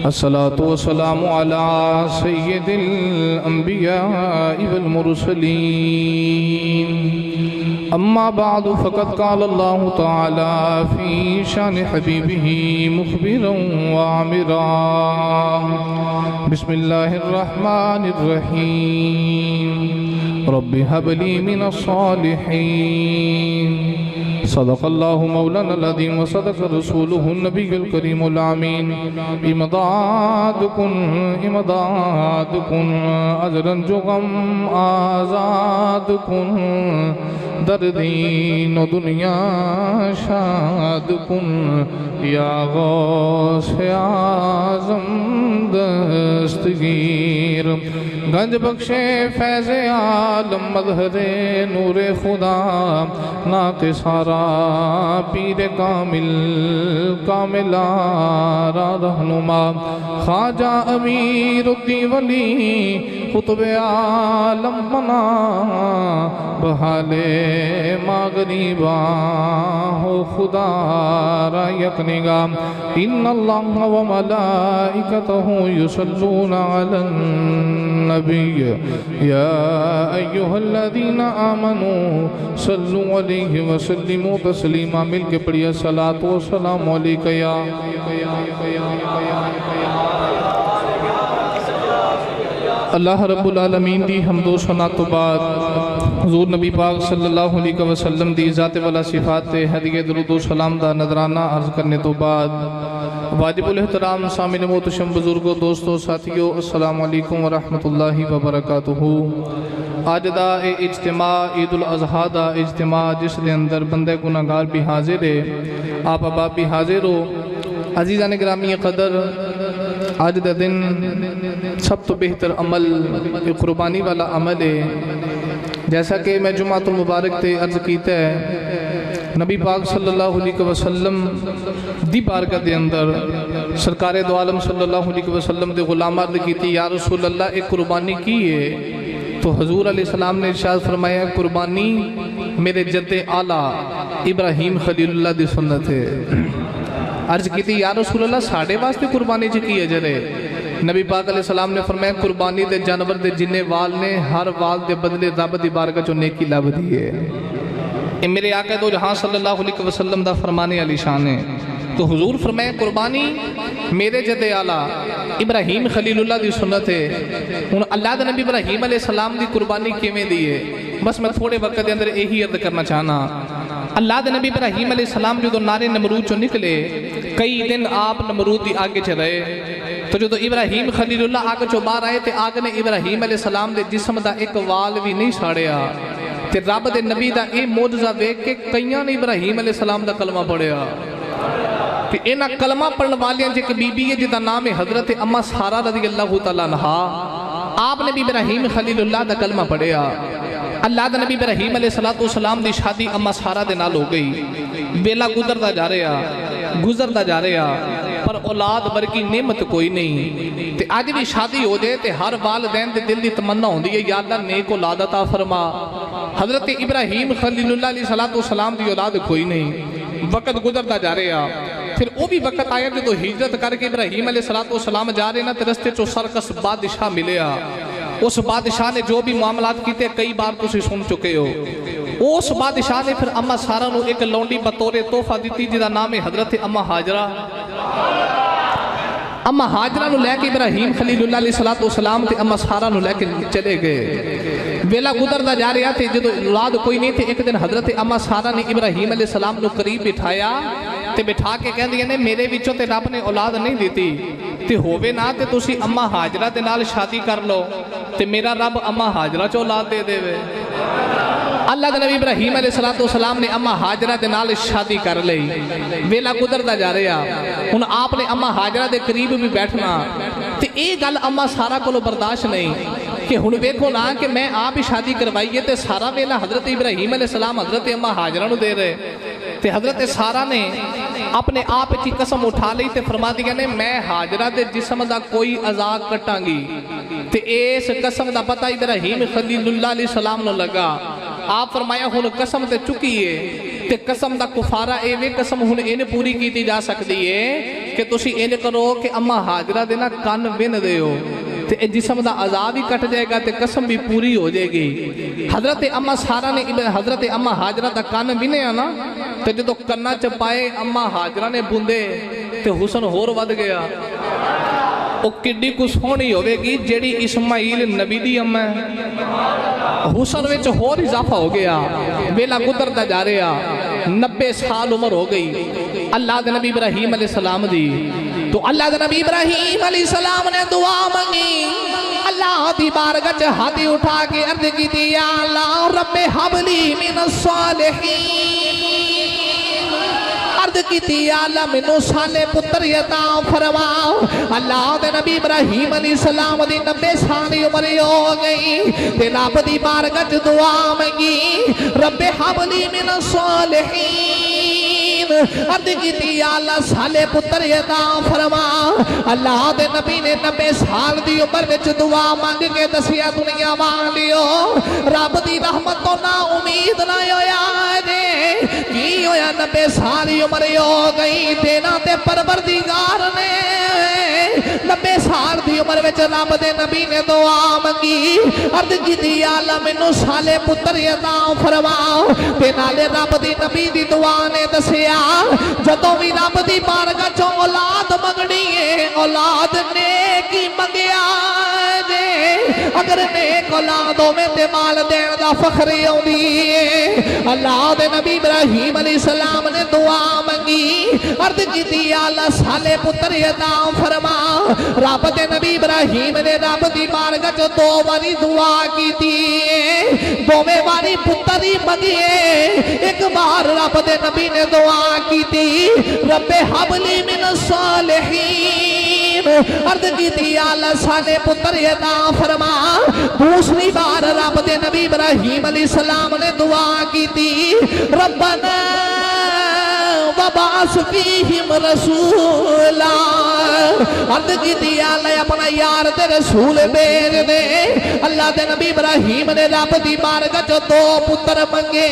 अस्सलातु वस्सलामु अला सय्यिदिल अंबियाइ वल मुरसलीन अम्मा बादु फ़क़द क़ाल अल्लाहु तआला फ़ी शान हबीबिही मुख़बिरन व आमिरा बिस्मिल्लाहिर रहमानिर रहीम रब्बि हबली मिनस सालिहीन सदक़ल्लाहु मौलाना अज़ीम व सदक़ रसूलुहु नबियुल करीमुल आमीन इमदादकुन अजरन जुगम आज़ादकुन दर्दीन दुनिया शादकुन या गौसे आज़म दस्तगीर गंज बख्शे फैज़ आलम मज़हरे नूरे खुदा नाते सारा पीर कामिल कामिलारा रहनुमा ख्वाजा अमीरुद्दीन वली कुतुब आलम मना बहाले मागरीबा हो खुदा रा यकनिगा इन्नल्लाह व मलाइकतहु युसल्लूना अलन नबी या अय्युहल्लज़ीना आमनू सल्लु अलैहि व सल्लिमू तस्लीमा मिल के पढ़िए सलातो सलाम अलैका या अल्लाह रब्बुल आलमीन दी हम्दो सना तो बाद हुज़ूर नबी पाक सल्लल्लाहु अलैहि वसल्लम दी ज़ात वाला सिफात ते हदिये दुरूद व सलाम दा नजराना अर्ज़ करने तो बाद वाजिबुल एहतराम सामिन मोहतरम बुजुर्गों दोस्तों साथियों अस्सलामु अलैकुम व रहमतुल्लाहि व बरकातुहू। आज दा इज्तिमा ईदुल अज़हा दा इज्तिमा जिस दे अंदर बंदे गुनाहगार भी हाजिर है आप अबाब भी हाजिर हो। अजीज़ान गिरामी कदर आज का दिन सब तो बेहतर अमल कुर्बानी वाला अमल है। जैसा कि मैं जुमातुल मुबारक ते अर्ज़ कीता है नबी पाक सल्लल्लाहु अलैहि वसल्लम दी बारगाह दे अंदर सरकार दो आलम सल्लल्लाहु अलैहि वसल्लम दे गुलाम अर्ज़ कीती या रसूल अल्लाह एक कुर्बानी की है तो हजूर अलैहिस्सलाम ने इरशाद फरमाया कुर्बानी मेरे जद्दे आला इब्राहीम खलीलुल्लाह दी सुन्नत है। अर्ज की या रसूल अल्लाह साढ़े वास्ते कुर्बानी च की अजर है। नबी पाक अलैहिस्सलाम ने फरमाया कुर्बानी दे जानवर दे जिन्ने वाल ने हर वाल दे बदले रब दी बारगाह चो नेकी लभदी है। ये मेरे आका दो जहां सल्लल्लाहु अलैहि वसल्लम दा फरमाने अली शान है। तो हुजूर फरमाया कुर्बानी मेरे जदे आला इब्राहीम खलीलुल्लाह दी सुन्नत है। हुन अल्लाह दे नबी इब्राहीम अलैहिस्सलाम दी कुर्बानी किवें दी है बस मैं थोड़े वक्त के अंदर यही अर्ज करना चाहना। अल्लाह दे नबी इब्राहीम अलैहिस्सलाम जो नारे नमरूद चो निकले कई दिन आप नमरूद दी आगे च रहे तो जो इब्राहीम खलीलुल्लाह आग चो बाहर आए तो आग ने इब्राहीम अलैहिस्सलाम दे जिस्म दा एक वाल भी नहीं साड़िया ते रब दे नबी दा ये मोजज़ा वेख के कईयां ने इब्राहीम अलैहिस्सलाम दा कलमा पढ़िया। इन्हां कलमा पढ़ने वालियां च एक बीबी है जिसका नाम है हजरत अम्मा सारा रज़ियल्लाहु तआला अन्हा। आपने भी इब्राहीम खलीलुल्लाह दा कलमा पढ़िया। अल्लाह दे नबी इब्राहीम अलैहिस्सलाम दी शादी अम्मा सारा दे नाल हो गई। वेला गुजरदा जा रहा पर औलाद वर्गी नेमत कोई नहीं। ते अज भी शादी हो जाए तो हर वालिदैन दे दिल दी तमन्ना होंदी है या अल्लाह नेक औलाद अता फरमा। हजरत इब्राहीम खलीलुल्लाह अलैहिस्सलाम दी औलाद कोई नहीं। वक्त गुजरदा जा रहा फिर वो भी वक्त आया जो हिजरत करके इब्राहीम अलैहिस्सलाम जा रहे ना तो रस्ते चो सरकस बादशाह मिलया। उस बादशाह ने जो भी मामलात किए कई बार तुम सुन चुके हो। उस बादशाह ने फिर अम्मा सारा नू एक लौंडी बतौरे तोहफा दी जिसका नाम है हजरत अम्मा हाजरा। अम्मा हाजरा नू लैके इब्राहीम खलीलुल्लाह अलैहिस्सलाम ते अम्मा सारा नू लैके चले गए। वेला गुजरदा जा रहा थे जो औलाद कोई नहीं थे। एक दिन हजरत अम्मा सारा ने इब्राहीम अलैहिस्सलाम नू करीब बिठाया ते बिठा के कहंदियां ने मेरे विचों ते रब ने औलाद नहीं दी ते होवे ना ते तुसी अम्मा हाजरा दे नाल शादी कर लो ते मेरा रब अम्मा हाजरा चो औलाद दे देवे। अल्लाह दे नबी इब्राहीम अलैहिस्सलाम ने अम्मा हाजरा दे नाल शादी कर ली। वेला गुजरदा जा रहा हुण आपने अम्मा हाजरा दे करीब भी बैठना ते ये गल अम्मा सारा कोलों बर्दाश्त नहीं कि हुण वेखो ना कि मैं आप ही शादी करवाईए तो सारा वेला हजरत इब्राहीम अलैहिस्सलाम हजरत अम्मा हाजरा नू दे रहे ते हजरत सारा ने अपने आप की कसम उठा ली ते फरमा दिया ने मैं हाजरा दे जिस्म दा कोई अज़ा कटांगी ते इस कसम दा पता इब्राहीम खलीलुल्लाह अलैहिस्सलाम नू लगा। आप फरमाया हुण कसम ते चुकी है ते कसम दा कुफारा एवे कसम हुण इन्हें पूरी की जा सकती है कि तुसी इंज करो कि अम्मा हाजरा दे ना कन विन दिओ ते जिस्म दा अजाब ही कट जाएगा ते कसम भी पूरी हो जाएगी। हजरत अम्मा सारा ने हजरत अम्मा हाजरा दा कन विनिया ना ते जो कन्ना च पाए अम्मा हाजरा ने बूंदे ते हुसन होर वध गया। वो किड्डी कुछ सोहनी होगी जेड़ी इस्माइल नबी दी अम्मा है, हुसन विच होर इजाफा हो गया। वेला गुजरता जा रहा, 90 साल उम्र हो गई अल्लाह दे नबी इब्राहिम अलैहिस्सलाम दी। तो अल्लाह दे नबी इब्राहिम अलैहिस्सलाम ने दुआ मंगी, अल्लाह दी बारगाह च हाथ उठा के अर्ज की, या अल्लाह रब्बे हबली मिनस सालिहीन, अर्ज की अल्लाह मैनू साले पुत्र अता फरमाओ। अल्लाह दे नबी इब्राहिम अलैहिस्सलाम दी 90 साल दी उम्र हो गई ते रब दी बारगाह च दुआ मंगी, रब्बे हबली मिनस सालिहीन, अर्ज की अल्लाह साले पुत्र अता फरमा। अल्लाह दे नबी ने 90 साल दी उम्र विच दुआ मंग के दसिया दुनिया वालियो रब दी रहमत तो ना उम्मीद ना होया जे की होया 90 साल दी उम्र हो गई तेना ते परवरदिगार ने 90 साल दी उम्र विच रब दे नबी ने दुआ मंगी, अर्ज की अल्लाह मैनू साले पुत्र अता फरमाओ। ते नाले रब दी नबी दी दुआ ने दसिया जदों भी रब दी बारगाह चों औलाद मंगनी है औलाद ने की मंगिया जे, अगर नेक औलाद होवे ते माल देण दा फखर आउंदी है। अल्लाह दे नबी इब्राहिम अलैहिस्सलाम ने दुआ मंगी, अर्ज की अल्लाह साले पुत्र अता फरमा। रब दे नबी इब्राहिम ने रब दी बारगाह च 2 बारी दुआ कीती, दोवें बारी पुत्र ही मंगिए। एक बार रब दे नबी ने दुआ कीती, रब्बे हबली मिनस सालिहीन, अर्ज की अल्लाह साले पुत्र अता फरमा। दूसरी बार रब दे नबी इब्राहिम अलैहिस्सलाम ने दुआ कीती, रब्बना वबास फीहिम रसूला, अर्ज की अल्लाह अपना यार ते रसूल भेज दे। अल्लाह दे नबी इब्राहिम ने रब दी बारगाह च 2 पुत्र मंगे,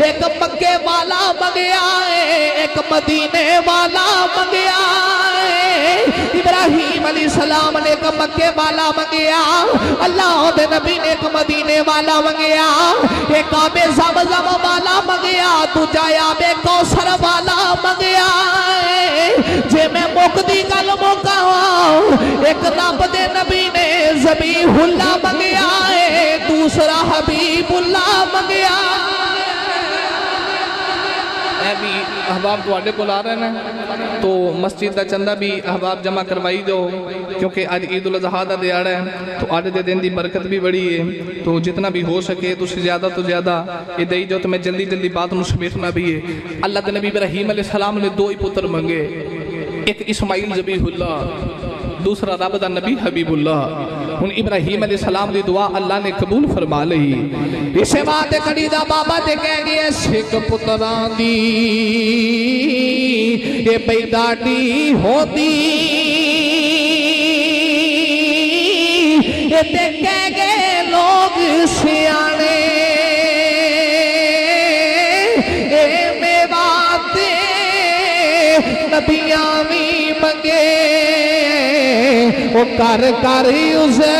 एक मक्के वाला मंगया है एक मदीने वाला मंगया है। इब्राहिम अलैहिस्सलाम ने एक मक्के वाला मंगया, अल्लाह दे नबी ने एक मदीने वाला मंगया, एक आबे ज़मज़म वाला मंगया, दूजा आबे कौसर वाला मंगया। जे मैं मुकदी गल मुकावा एक रब दे नबी ने ज़बीहुल्लाह मंगया है, दूसरा हबीबुल्लाह मंगया। भी अहबाब तुहाडे कोल आ रहे हैं तो मस्जिद का चंदा भी अहबाब जमा करवाई दो, क्योंकि अज ईद उल अज़हा का दिहाड़ा है तो अज के दिन की बरकत भी बड़ी है। तो जितना भी हो सके तुम ज़्यादा तो ज़्यादा ये दई जाओ। तो मैं जल्दी जल्दी बात में समेटना भी है। अल्लाह के नबी इब्राहिम अलैहिस्सलाम ने 2 ही पुत्र मंगे, एक इस्माइल ज़बीहुल्लाह, दूसरा रब दा नबी हबीबुल्लाह। हुन इब्राहिम अलैहिस्सलाम दी दुआ अल्लाह ने कबूल फरमा ली। इसे बात कड़ी दा बाबा ते कह गया सिख पुत्रां दी ये बैदाडी होती, ये ते कह गए लोग सियाने, ए मेवाते नबियां भी मंगे वो कर कर उज़ैर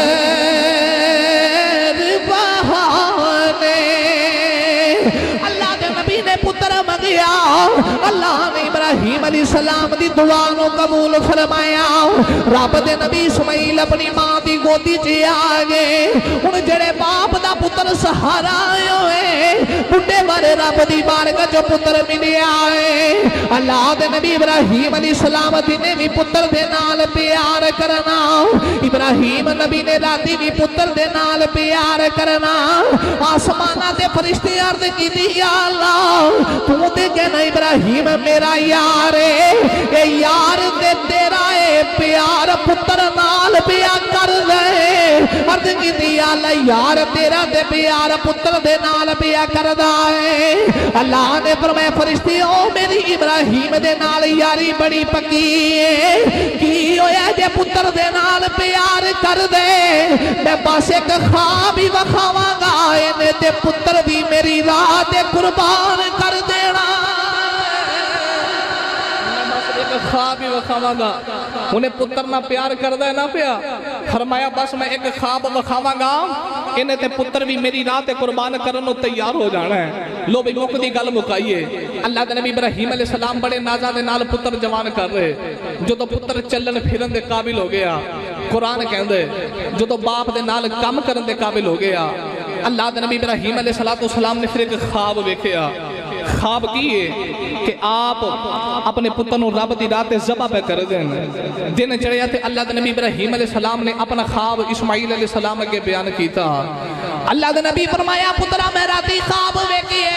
बहाने। अल्लाह के नबी ने पुत्र मंगिया, अल्लाह ने इब्राहिम अलैहिस्सलाम दी दुआ नु कबूल फरमाया। रब दे नबी इस्माइल अपनी मां दी गोदी च आ गए। हुण जेड़े बाप दा पुत्र सहारा होए बुढ़े बारे रब दी बारगाह च पुत्र मिलिया है। अल्लाह दे नबी इब्राहिम अलैहिस्सलाम ने भी पुत्र दे नाल प्यार करना, इब्राहिम नबी ने राती भी पुत्र दे नाल प्यार करना। आसमाना दे फरिश्ते अर्ज कीती, या अल्लाह तू ते कहना इब्राहिम मेरा यार है, ए यार ते तेरा है प्यार पुत्र नाल प्यार कर दे। अर्ज कीती, अल्लाह यार तेरा ते प्यार पुत्र दे नाल प्यार करदा है। अल्लाह ने फरमाया फरिश्ते ओ मेरी इब्राहिम दे नाल यारी बड़ी पक्की है, की होया जे पुत्र दे नाल प्यार कर दे मैं बस एक ख्वाब ही वखावांगा, इन्हें ते पुत्र भी मेरी राह ते कुर्बान कर देना। विखावांगा। उन्हें पुत्र ना प्यार करदा है ना पिया, फरमाया बस मैं एक ख्वाब विखावांगा, इन्हें ते पुत्र भी मेरी राह ते कुर्बान करन नूं तैयार हो जाना है। लो भी मुक दी गल मुकाईए। अल्लाह दे नबी इब्राहिम अलैहिस्सलाम बड़े नाज़ा दे नाल पुत्र जवान कर रहे, जो पुत्र चलन फिरन दे काबिल हो गया, कुरान कहंदे जो बाप दे नाल काम करन दे काबिल हो गया, अल्लाह दे नबी इब्राहिम अलैहिस्सलाम ने फिर एक ख्वाब वेखिया। ख्वाब की है कि आप अपने पुत्र नूं रब दी राह ते ज़बह पे कर देन। दिन चढ़िया ते अल्लाह दे नबी इब्राहिम अलैहिस्सलाम ने अपना ख्वाब इस्माइल अलैहिस्सलाम अगे बयान किया। अल्लाह दे नबी फरमाया पुत्रा मैं राती ख्वाब वेखिए।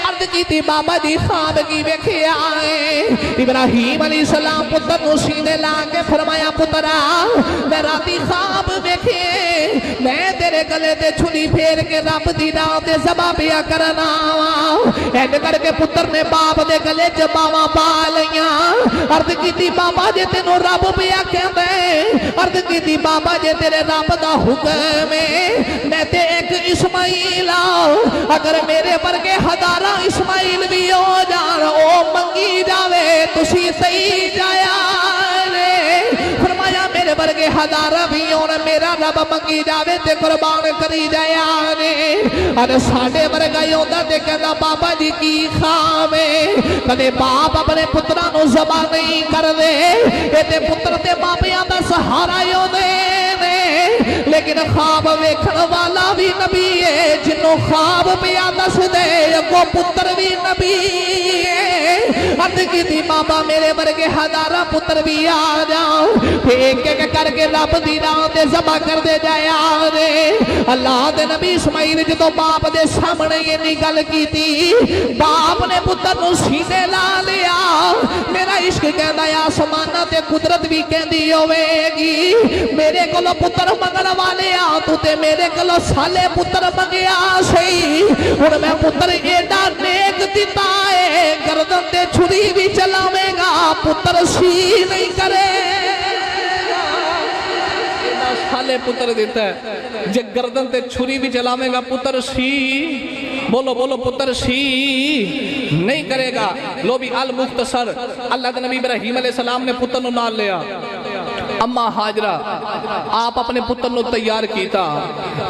अर्ज की बाबा जी ख्वाब की वेखिया है। इब्राहिम अलैहिस्सलाम पुत्र नूं सीने ला के फरमाया पुत्रा मैं राती ख्वाब वेखिए, मैं तेरे गले ते छुरी फेर के रब दी राह ते ज़बह पिया करना वा। ऐसे करके पुत्र ने बाप दे गले च बावां पा लियां। अर्ज की बाबा जे तेनों रब पिया कहंदे, अर्ज की बाबा जे तेरे रब दा हुक्म है मैं ते एक इस्माइल अगर मेरे वर्गे हज़ारां इस्माइल भी हो जान ओ मंगी जावे तुसी सही जाया रे। फरमाया मेरे वर्गे हज़ारां भी होन मेरा रब मंगी जावे ते कुर्बान करी जाया रे। अरे साडे वर्गा ही होंदा ते कहंदा बाबा जी की ख्वाब है। कदे बाप अपने पुत्रां नूं ज़बह नहीं करदे, ए ते पुत्र ते मापियां दा सहारा ही होंदे ने। लेकिन ख्वाब वेखण वाला भी नबी है, जिन्हों ख्वाब पिया दस दे अगो पुत्र भी नबी है। अर्ज की बाबा मेरे वर्गे हज़ारां पुत्र भी आ जाओ, एक एक करके रब दी राह ते ज़बह कर दे जाया रे। अल्लाह दे नबी इस्माइल जो बाप दे सामने इन्नी गल कीती, बाप ने पुत्र नूं सीने ला लिया। मेरा इश्क कहंदा आसमाना ते कुदरत भी कहंदी होवेगी मेरे कोलों पुत्र मंगण वाले आ, तू ते मेरे कोलों साले पुत्र मंगया सही। हुण मैं पुत्र एडा नेक दिता है, गर्दन ते छुरी भी चलावेगा पुत्र सी नहीं करे। साले पुत्र देता है, जे गर्दन ते छुरी भी चलावेगा पुत्र सी, बोलो बोलो पुत्र सी नहीं करेगा। लो भी अल मुख्तसर अल्लाह के नबी इब्राहिम अलैहिस्सलाम ने पुत्र नूं नाल लिया। अम्मा हाजरा आप अपने पुत्र नूं तैयार कीता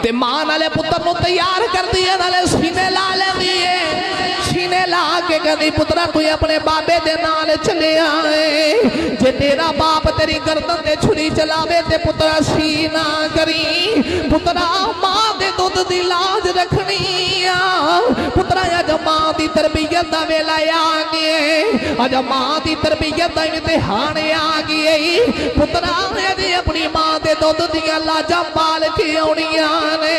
ते मां नाले पुत्र नूं तैयार कर दिए, नाले सीने ला लेंदी है। सीने ला के कहती पुत्रा तू अपने बाबे दे नाल चले आए, जे तेरा बाप तेरी गर्दन ते छुरी चलावे ते पुत्रा सी ना करी। पुत्रा मां दे दुध दी लाज रखनी आ। पुत्रा अज मां दी तरबियत दा वेला आ गया, अज मां दी तरबियत दा इम्तिहान आ गया। पुत्रा अजे अपनी मां दे दुध दियां लाजां पाल के आउणियां ने।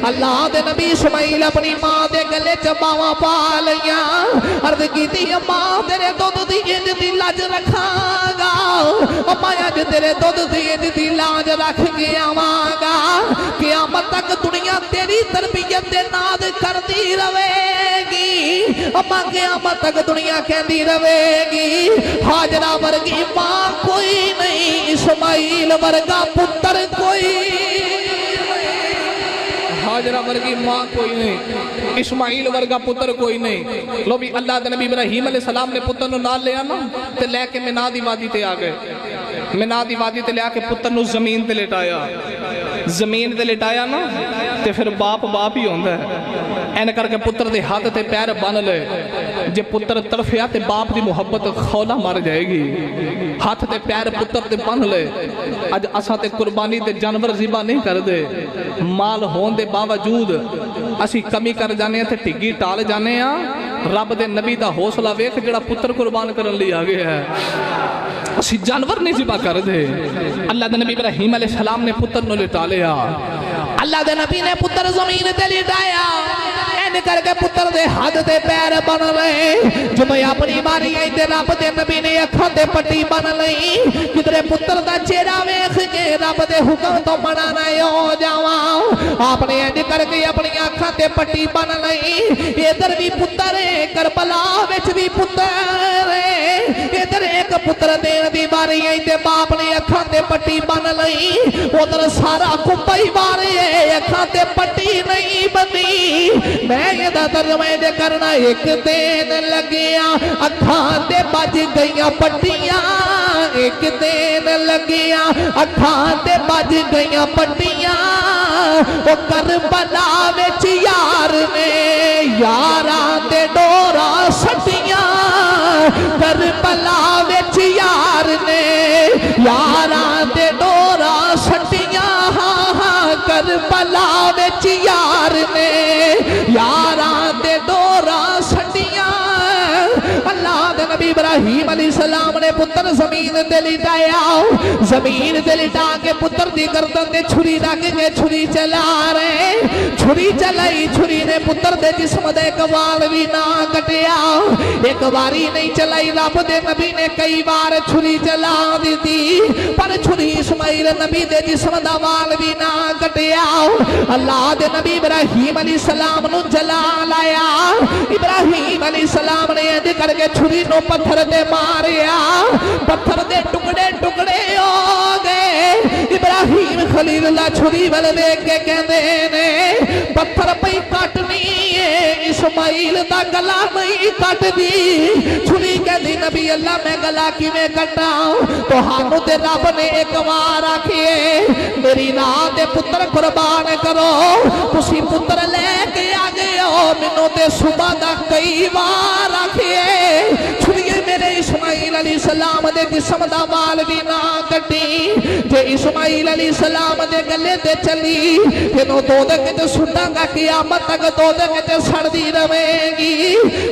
अल्लाह दे नबी इस्माइल अपनी मां दे गले च बावां पा लियां। अर्ज कीती अम्मा तेरे दुध दी इंज दी लाज रखांगा, अम्मा अज तेरे दुध दी इंज दी लाज रख के आवांगा। क़यामत तक दुनिया तेरी तरबियत दे नाद करदी रवेगी, अम्मा क़यामत तक दुनिया कहती रवेगी हाजरा वर्गी मां कोई नहीं, इस्माइल वर्गा पुत्र कोई। हाजरा वर्गी मां कोई नहीं, इस्माइल वर्गा पुत्र कोई नहीं। लो भी अल्लाह के नबी इब्राहिम अलैहिस्सलाम ने पुत्र नूं नाल लिया ना ते लैके मिना दी वादी ते आ गए। मिना दी वादी ते लिया के पुत्र नूं जमीन ते लिटाया। जमीन ते लिटाया ना ते फिर बाप बाप ही होंदा है। एन करके पुत्र दे हाथ ते पैर बन ले, जे पुत्र तड़फिया ते बाप दी मुहब्बत खौला मर जाएगी। हाथ ते पैर पुत्र ते बन ले। अज असां ते कुर्बानी ते जानवर ज़िबा नहीं करदे, माल होने दे बावजूद असी कमी कर जाने ते ढिग्गी टाल जाने। रब दे नबी दा हौसला वेख जिहड़ा पुत्र कुर्बान करन लई आ गया है। असी जानवर नहीं ज़िबा करदे। अल्लाह दे नबी इब्राहिम अलैहिस्सलाम ने पुत्र नूं लिटा लिया। अल्लाह दे नबी ने पुत्र जमीन ते लिटाया, करके पुत्र दे हाथ ते पैर बन लए। जो मैं अपनी बारी आई ते रब दे नबी ने अखां ते पट्टी बन लई, किधरे पुत्र दा चेहरा वेख के रब दे हुक्म तो मना ना हो जावा। आपने इंज करके अपनी अखां ते पट्टी बन लई। इधर भी पुत्र है, करबला विच भी पुत्र है। इधर एक पुत्र देने दी बारी आई ते बाप ने अखां ते ते पट्टी बन लई, उधर सारा कुंभा ही मारे अखां ते पट्टी नहीं बनी। मैं इहदा तर्जमा दे करना, एक दिन लगिया अखां ते बज गईयां पट्टियां, एक दिन लगिया अखां ते बज गईयां पट्टियां। ओ करबला विच यार ने यारां ते डोरा सट्टियां, करबला विच यार ने यारां ते डोरा सट्टियां। हाँ हाँ करबला विच यार ने यारां ते डोरा सट्टियां। अल्लाह दे नबी इब्राहिम अलैहिस्सलाम ने पुत्र जमीन ते लिटाया, जमीन ते लिटा के पुत्र दी गर्दन ते छुरी रख के छुरी चला रहे, छुरी चलाई, छुरी ने पुत्र दे जिस्म दे एक वाल भी ना कटिया। एक बारी नहीं चलाई, रब दे नबी ने कई बार छुरी चला दी, पर छुरी इस्माइल नबी दे जिस्म दा वाल भी ना कटिया। अल्लाह दे नबी इब्राहिम अलैहिस्सलाम नु जला लाया। इब्राहिम अलैहिस्सलाम ने इंज करके छुरी नु पत्थर ते मारिया, पत्थर दे टुकड़े टुकड़े हो गए। इब्राहिम खलीलुल्लाह छुरी वाल देख के कहते ने पत्थर पई कटनी है, इस्माइल दा गला नहीं कट दी। छुरी कहती नबी अल्लाह मैं गला किवें कटा, तुहानू ते रब ने एक बार आखिए मेरी राह ते पुत्र कुर्बान करो, तुसी पुत्र लेके आ गए हो, मैनू ते सुबह दा कई बार आखिए छुरीए मेरे इस्माइल अलैहिस्सलाम दे जिस्म दा वाल भी ना कटी। जे इस्माइल अलैहिस्सलाम दे गले ते चली तेनों दोज़ख च सुटांगा, क़यामत तक दोज़ख च सड़दी रहेगी।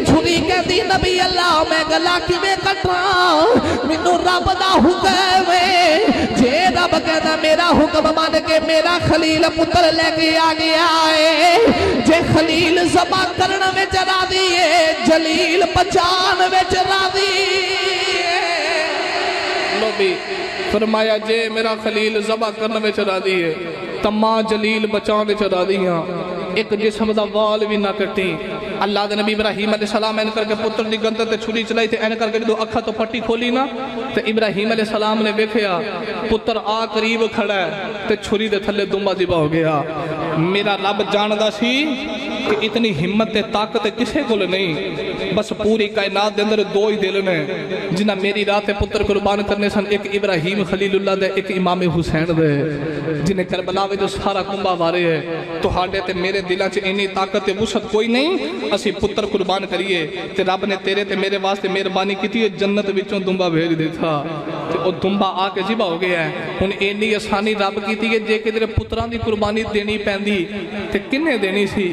छुरी कहती नबी अल्लाह मैं गला किवें कटा, मैनू रब दा हुक्म है, जे रब कहता मेरा हुक्म मान के मेरा खलील पुत्र लेके आ गया है। जे खलील ज़बा करन विच राज़ी है, जलील बचान विच राज़ी है। लो भी फरमाया जे मेरा खलील ज़बा करन विच राज़ी है, तम्मा जलील बचान विच राज़ी हां, एक जिस्म दा वाल भी ना कटी। अल्लाह दे नबी इब्राहिम अलैहिस्सलाम ऐन करके पुत्र दी गर्दन ते छुरी चलाई ते ऐन करके जो अखा तो पट्टी खोली ना, ते इब्राहिम अलैहिस्सलाम ने वेखिया पुत्र आ करीब खड़ा है ते छुरी दे थल्ले दुम्बा ज़िबा हो गया। मेरा रब जानदा सी कि इतनी हिम्मत ते ताकत किसे कोल नहीं, बस पूरी कायनात दे अंदर दो ही दिल ने जिन्हां मेरी राह ते पुत्र कुर्बान करने सन, एक इब्राहिम खलीलुल्लाह दे, एक इमाम हुसैन दे, जिन्हें करबला विच सारा कुंभा वारे है। तुहाडे ते मेरे दिलां च इन्नी ताकत ते वुसअत कोई नहीं, असी पुत्र कुर्बान करिए ते रब ने तेरे ते मेरे वास्ते मेहरबानी की है, जन्नत विचों दुम्बा भेज दिता ते ओ दुम्बा आके जिबा हो गया है। हुण इन्नी आसानी रब की है, जे किधरे पुत्रां दी कुर्बानी देनी पैंदी ते किन्ने देनी सी।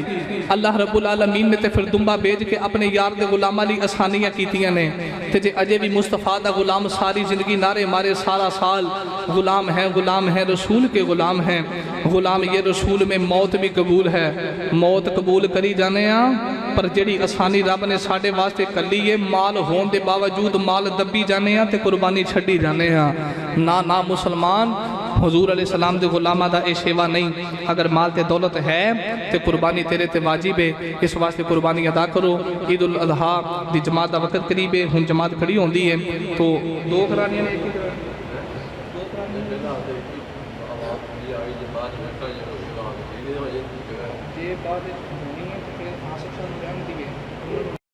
अल्लाह रब्बुल आलमीन ने ते फिर दुम्बा भेज के अपने यार दे गुलामां लई आसानियां कीतियां ने। ते जे अजे भी मुस्तफा दा गुलाम सारी जिंदगी नारे मारे सारा साल गुलाम है रसूल के गुलाम हैं, गुलाम ये रसूल में मौत भी कबूल है, मौत कबूल करी जाने पर जेड़ी आसानी रब ने साढ़े वास्ते कली है, माल होने के बावजूद माल दबी जाने ते कुर्बानी छड्डी जाने ना मुसलमान हुजूर अलैहिस्सलाम दे गुलामां दा ए सेवा नहीं। अगर माल ते दौलत है तो कुर्बानी तेरे ते वाजिब है, इस वास्ते कुर्बानी अदा करो। ईद उल अजहा दी जमात का वक्त करीब है, हुण जमात खड़ी होंदी है तो दो करानियां ने, एक